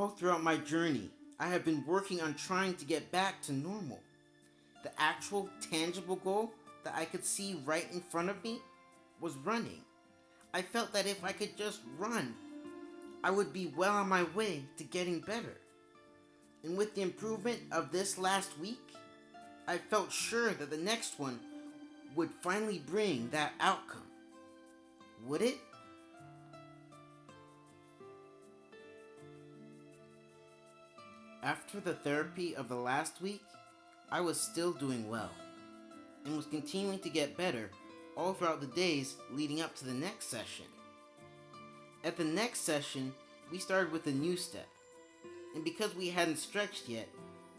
All throughout my journey, I have been working on trying to get back to normal. The actual tangible goal that I could see right in front of me was running. I felt that if I could just run, I would be well on my way to getting better. And with the improvement of this last week, I felt sure that the next one would finally bring that outcome. Would it? After the therapy of the last week, I was still doing well and was continuing to get better all throughout the days leading up to the next session. At the next session, we started with a new step, and because we hadn't stretched yet,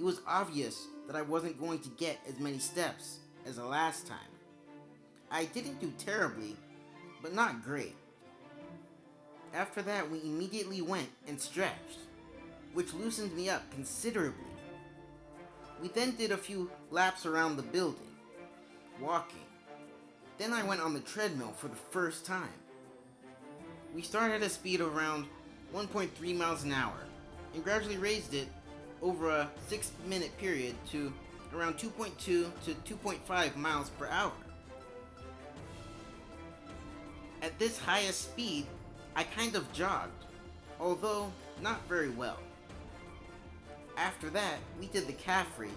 it was obvious that I wasn't going to get as many steps as the last time. I didn't do terribly, but not great. After that, we immediately went and stretched, which loosened me up considerably. We then did a few laps around the building, walking. Then I went on the treadmill for the first time. We started at a speed of around 1.3 miles an hour and gradually raised it over a 6-minute period to around 2.2 to 2.5 miles per hour. At this highest speed, I kind of jogged, although not very well. After that, we did the calf raises.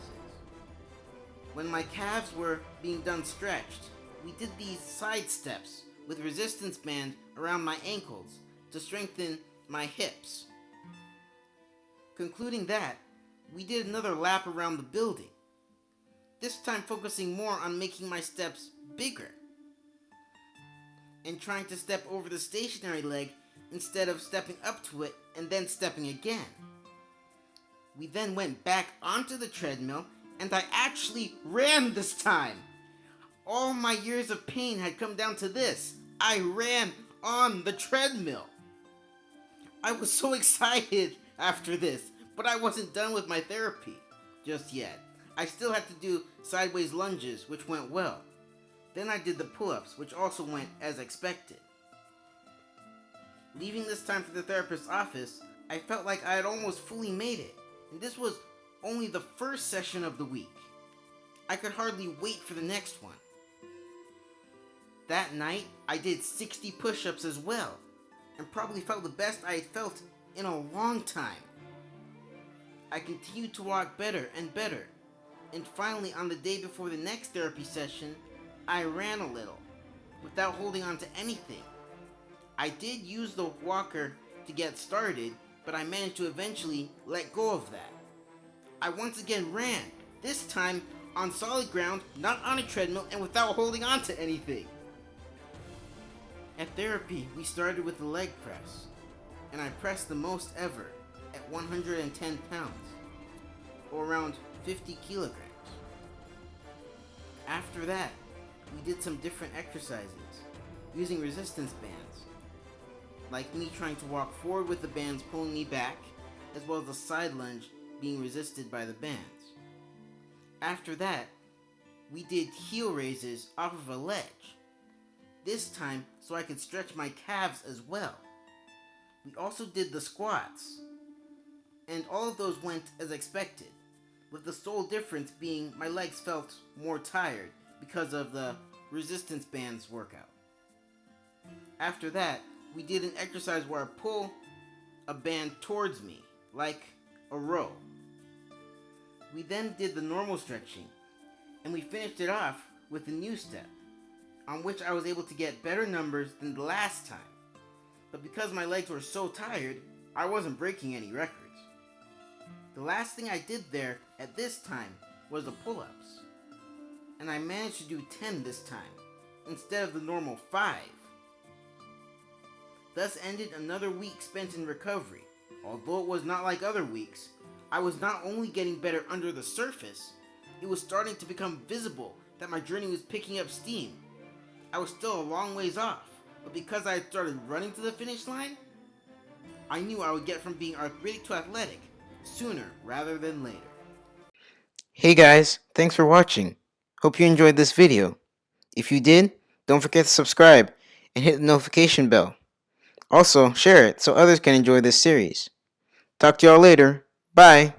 When my calves were being done stretched, we did these side steps with resistance band around my ankles to strengthen my hips. Concluding that, we did another lap around the building, this time focusing more on making my steps bigger and trying to step over the stationary leg instead of stepping up to it and then stepping again. We then went back onto the treadmill and I actually ran this time. All my years of pain had come down to this. I ran on the treadmill. I was so excited after this, but I wasn't done with my therapy just yet. I still had to do sideways lunges, which went well. Then I did the pull-ups, which also went as expected. Leaving this time for the therapist's office, I felt like I had almost fully made it, and this was only the first session of the week. I could hardly wait for the next one. That night, I did 60 push-ups as well, and probably felt the best I had felt in a long time. I continued to walk better and better, and finally on the day before the next therapy session, I ran a little, without holding on to anything. I did use the walker to get started, but I managed to eventually let go of that. I once again ran, this time on solid ground, not on a treadmill, and without holding on to anything. At therapy, we started with the leg press, and I pressed the most ever at 110 pounds, or around 50 kilograms. After that, we did some different exercises, using resistance bands, like me trying to walk forward with the bands pulling me back, as well as a side lunge being resisted by the bands. After that, we did heel raises off of a ledge, this time so I could stretch my calves as well. We also did the squats, and all of those went as expected, with the sole difference being my legs felt more tired because of the resistance bands workout. After that, we did an exercise where I pull a band towards me, like a row. We then did the normal stretching, and we finished it off with a new step, on which I was able to get better numbers than the last time. But because my legs were so tired, I wasn't breaking any records. The last thing I did there at this time was the pull-ups, and I managed to do 10 this time, instead of the normal 5. Thus ended another week spent in recovery. Although it was not like other weeks, I was not only getting better under the surface, it was starting to become visible that my journey was picking up steam. I was still a long ways off, but because I had started running to the finish line, I knew I would get from being arthritic to athletic sooner rather than later. Hey guys, thanks for watching. Hope you enjoyed this video. If you did, don't forget to subscribe and hit the notification bell. Also, share it so others can enjoy this series. Talk to y'all later. Bye.